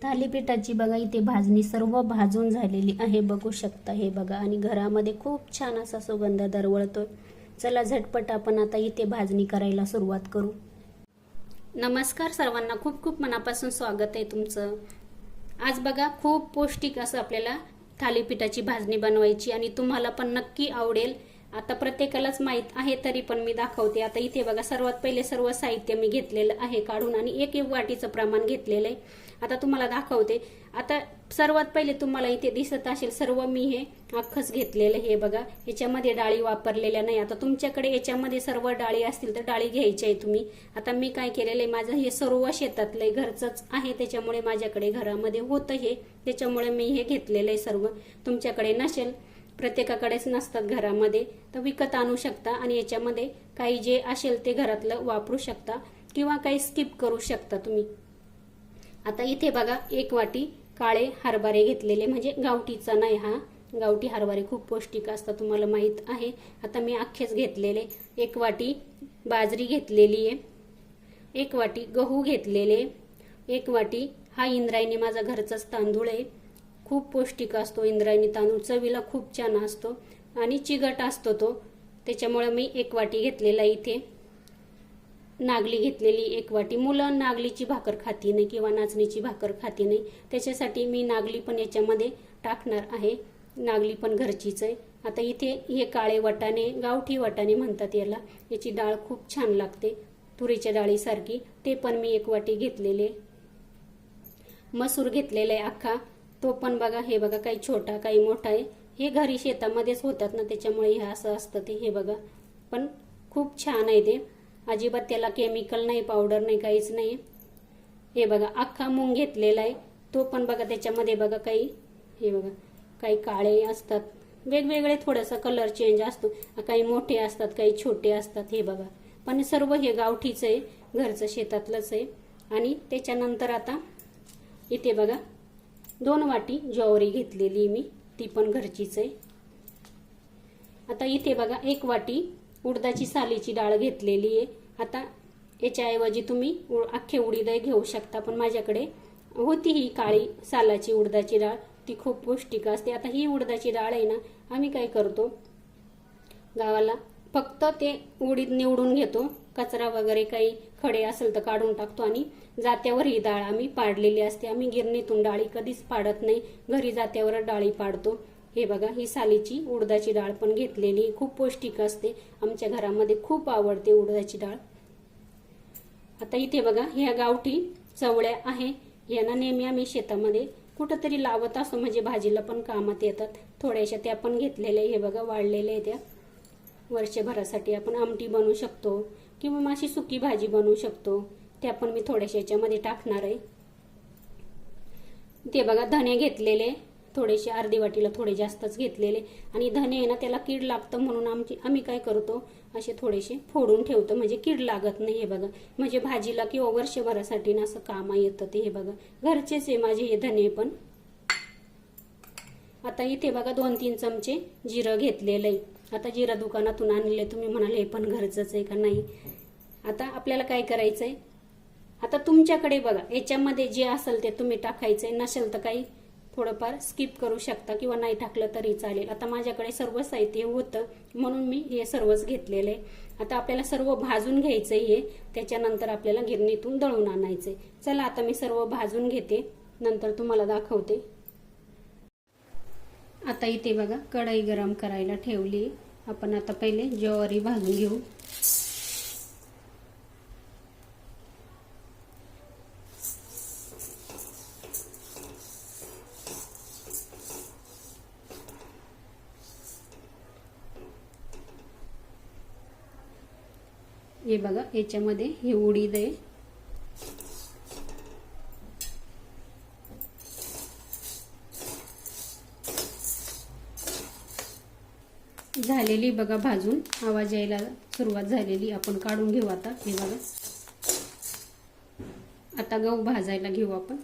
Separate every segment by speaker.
Speaker 1: थालीपीठाची बघा इथे भाजणी सर्व भाजून झालेली आहे, बघू शकता हे बघा. आणि घरामध्ये खूप छान असा सुगंध दरवळतोय. चला झटपट आपण आता इथे भाजणी करायला सुरुवात करू. नमस्कार सर्वांना, खूप खूप मनापासून स्वागत आहे तुमचं. आज बघा खूप पौष्टिक असं आपल्याला थालीपीठाची भाजणी बनवायची आणि तुम्हाला पण नक्की आवडेल. आता प्रत्येकालाच माहित आहे तरी पण मी दाखवते. आता इथे बघा सर्वात पहिले सर्व साहित्य मी घेतलेलं आहे काढून आणि एक वाटीचं प्रमाण घेतलेलं आहे. आता तुम्हाला दाखवते. आता सर्वात पहिले तुम्हाला इथे दिसत असेल सर्व मी हे अख्खच घेतलेलं हे बघा. याच्यामध्ये डाळी वापरलेल्या नाही. आता तुमच्याकडे याच्यामध्ये सर्व डाळी असतील तर डाळी घ्यायच्या आहे तुम्ही. आता मी काय केलेलं आहे, माझं हे सर्व शेतातलं घरचंच आहे त्याच्यामुळे माझ्याकडे घरामध्ये होतं हे, त्याच्यामुळे मी हे घेतलेलं आहे. सर्व तुमच्याकडे नसेल, प्रत्येकाकडेच नसतात घरामध्ये, तर विकत आणू शकता आणि याच्यामध्ये काही जे असेल ते घरातलं वापरू शकता किंवा काही स्किप करू शकता तुम्ही. आता इथे बघा एक वाटी काळे हरभरे घेतलेले, म्हणजे गावठीचा नाही हा, गावठी हरभरे खूप पौष्टिक असतात तुम्हाला माहित आहे. आता मी अख्खेच घेतलेले. एक वाटी बाजरी घेतलेली आहे, एक वाटी गहू घेतलेले, एक वाटी हा इंद्रायणी माझा घरचाच तांदूळ आहे. खूप पौष्टिक असतो इंद्रायणी तांदूळ, चवीला खूप छान असतो आणि चिकट असतो तो, त्याच्यामुळे मी एक वाटी घेतलेला. इथे नागली घेतलेली एक वाटी. मुलं नागलीची भाकर खाती नाही किंवा नाचणीची भाकर खाती नाही, त्याच्यासाठी मी नागली पण याच्यामध्ये टाकणार आहे. नागली पण घरचीच आहे. आता इथे हे काळे वाटाणे, गावठी वाटाणे म्हणतात याला, याची डाळ खूप छान लागते तुरीच्या डाळीसारखी, ते पण मी एक वाटी घेतलेले. मसूर घेतलेला आहे अख्खा, तो पण बघा हे बघा, काही छोटा काही मोठा आहे. हे घरी शेतामध्येच होतात ना त्याच्यामुळे हे असं असतं ते, हे बघा. पण खूप छान आहे ते, अजिबात त्याला केमिकल नाही, पावडर नाही, काहीच नाही. हे बघा अख्खा मूग घेतलेला आहे, तो पण बघा त्याच्यामध्ये बघा काही हे बघा काही काळे असतात, वेगवेगळे थोडासा कलर चेंज असतो, काही मोठे असतात काही छोटे असतात हे बघा. पण सर्व हे गावठीच आहे, घरचं शेतातलंच आहे. आणि त्याच्यानंतर आता इथे बघा 2 वाटी ज्वारी घेतलेली मी, ती पण घरचीच आहे. आता इथे बघा 1 वाटी उडदाची सालीची डाळ घेतलेली आहे. आता याच्याऐवजी तुम्ही अख्खे उडीद घेऊ शकता, पण माझ्याकडे होती ही काळी सालाची उडदाची डाळ, ती खूप पौष्टिक असते. आता ही उडदाची डाळ आहे ना, आम्ही काय करतो गावाला, फक्त ते उडीद निवडून घेतो, कचरा वगैरे काही खडे असेल तर काढून टाकतो आणि जात्यावर ही डाळ आम्ही पाडलेली असते. आम्ही गिरणीतून डाळी कधीच पाडत नाही, घरी जात्यावर डाळी पाडतो. हे बघा ही सालीची उडदाची डाळ पण घेतलेली, खूप पौष्टिक असते, आमच्या घरामध्ये खूप आवडते उडदाची डाळ. आता इथे बघा ह्या गावठी चवळ्या आहे, यांना नेहमी आम्ही शेतामध्ये कुठंतरी लावत असतो, म्हणजे भाजीला पण कामात येतात. थोड्याशा त्या पण घेतलेल्या, हे बघा वाळलेल्या आहे त्या. वर्षभरासाठी आपण आमटी बनवू शकतो किंवा माशी सुकी भाजी बनवू शकतो, त्या पण मी थोड्याशा याच्यामध्ये टाकणार आहे. ते बघा धने घेतलेले थोडेसे, अर्धी वाटीला थोडे जास्तच घेतलेले. आणि धने आहे ना त्याला कीड लागतं म्हणून आम्ही काय करतो, असे थोडेसे फोडून ठेवतो, म्हणजे कीड लागत नाही. हे बघा म्हणजे भाजीला किंवा वर्षभरासाठी ना असं कामा येतं ते. हे बघा घरचेच आहे माझे हे धने पण. आता इथे बघा 2-3 चमचे जिरं घेतलेलं आहे. आता जिरं दुकानातून आणले, तुम्ही म्हणाले हे पण घरचंच आहे का, नाही. आता आपल्याला काय करायचंय, आता तुमच्याकडे बघा याच्यामध्ये जे असेल ते तुम्ही टाकायचंय, नसेल तर काही थोडंफार स्किप करू शकता किंवा नाही टाकलं तरी चालेल. आता माझ्याकडे सर्व साहित्य होतं म्हणून मी हे सर्वच घेतलेलं आहे. आता आपल्याला सर्व भाजून घ्यायचंय हे, त्याच्यानंतर आपल्याला गिरणीतून दळून आणायचंय. चला आता मी सर्व भाजून घेते, नंतर तुम्हाला दाखवते. आता इथे बघा कढई गरम करायला ठेवली. आपण आता पहिले ज्वारी भाजून घेऊ. हे बघा याच्यामध्ये हे उडीद आहे, झालेली बघा भाजून, आवाज यायला सुरुवात झालेली. आपण काढून घेऊ आता. हे बघा आता गहू भाजायला घेऊ आपण.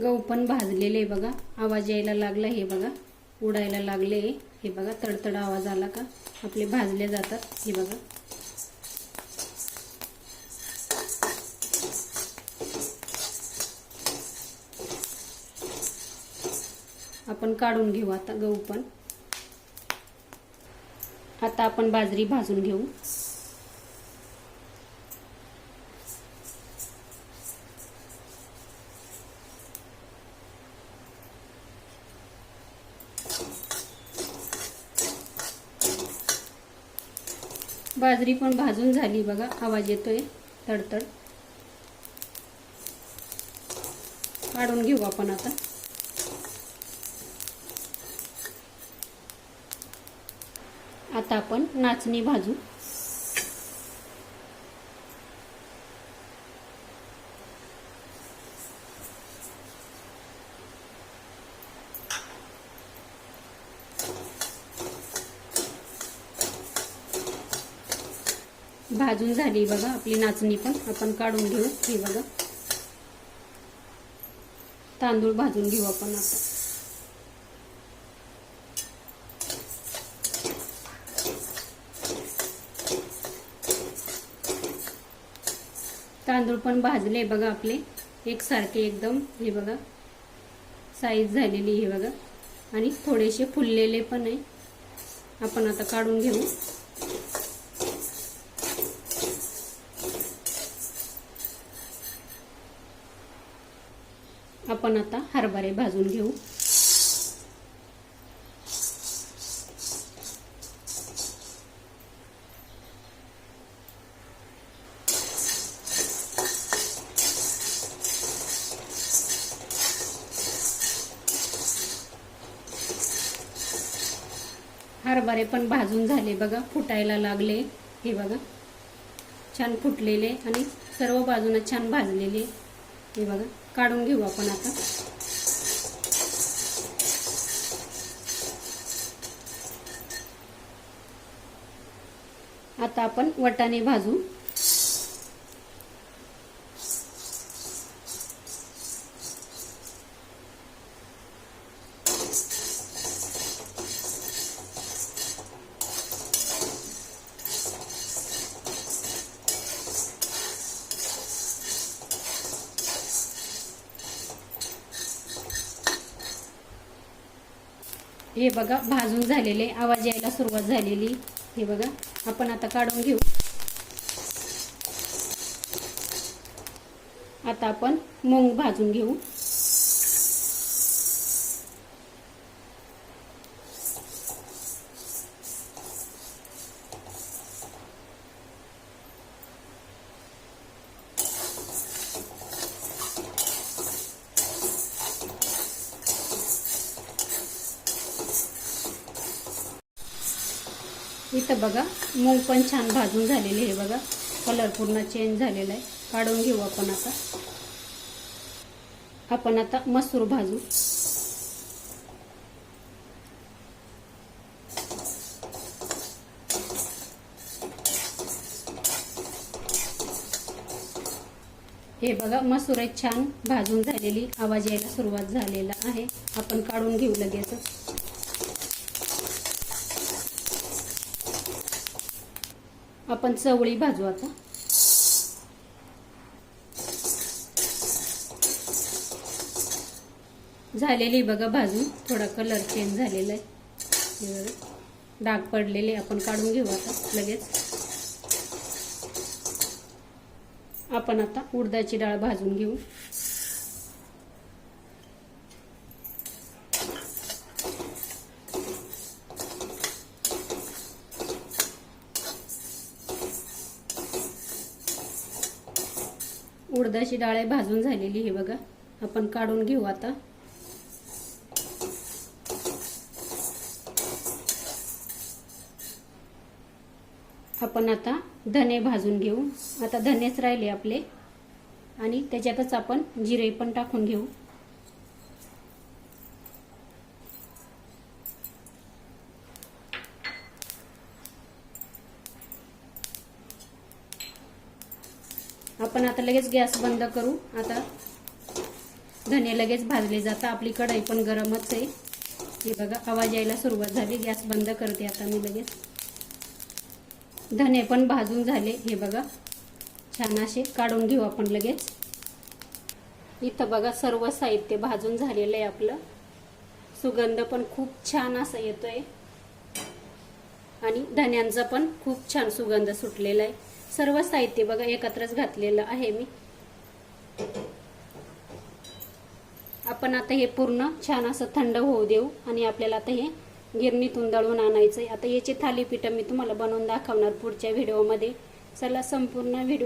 Speaker 1: गहू पण भाजलेले बघा, आवाज यायला लागला, हे बघा उडायला लागले, हे बघा तडतड आवाज आला का आपले भाजले जातात, हे बघा. आपण काढून घेऊ आता गहू पण. आता आपण बाजरी भाजून घेऊ. बाजरी पण भाजून झाली बघा, आवाज येतोय तडतड. काढून घेऊ आपण आता. आता आपण नाचणी भाजू. भाजून झाली बघा आपली नाचणी पण, आपण काढून घेऊ. हे बघा तांदूळ भाजून घेऊ आपण आता. तांदूळ पण भाजले बघा आपले एकसारखे एकदम, हे बघा साईज झालेली, हे बघा आणि थोडेसे फुललेले पण आहे. आपण आता काढून घेऊ. आपण आता हरभरे भाजून घेऊ. हरभरे पण भाजून झाले बघा, फुटायला लागले, हे बघा छान फुटलेले आणि सर्व बाजूने छान भाजलेले, हे बघा. काढून घेऊ आपण आता. आता आपण वाटाणे भाजू. हे बघा भाजून झालेले, आवाज यायला सुरुवात झालेली, हे बघा. आपण आता काढून घेऊ. आता आपण मूग भाजून घेऊ. इथं बघा मूग पण छान भाजून झालेले, हे बघा कलर पूर्ण चेंज झालेला आहे. काढून घेऊ आपण आता. आपण आता मसूर भाजू. हे बघा मसूर छान भाजून झालेली, आवाज यायला सुरुवात झालेला आहे. आपण काढून घेऊ लगेच. आपण चवळी भाजू आता. झालेली बघा भाजून, थोडा कलर चेंज झालेला आहे, डाग पडलेले. आपण काढून घेऊ आता लगेच. आपण आता उडदाची डाळ भाजून घेऊ. उडदाची डाळ भाजून झालेली, हे बघा आपण काढून घेऊ आता. आपण आता धने भाजून घेऊ. आता धनेच राहिले आपले आणि त्याच्यातच आपण जिरे पण टाकून घेऊ. आपण आता लगेच गॅस बंद करू. आता धने लगेच भाजले जातात. आपली कढई पण गरमच आहे. हे बघा आवाज यायला सुरुवात झाली. गॅस बंद करते आता मी लगेच. धने पण भाजून झाले. हे बघा छान असे काढून घेऊ आपण लगेच. इथं बघा सर्व साहित्य भाजून झालेलं आहे आपलं. सुगंध पण खूप छान असा येतोय आणि धन्यांचा पण खूप छान सुगंध सुटलेला आहे. सर्व साहित्य बघा एकत्रच घातलेलं आहे मी. आपण आता हे पूर्ण छान असं थंड होऊ देऊ आणि आपल्याला आता हे गिरणीतून दळून आणायचंय. आता याचे थालीपीठ मी तुम्हाला बनवून दाखवणार पुढच्या व्हिडिओमध्ये. चला संपूर्ण व्हिडिओ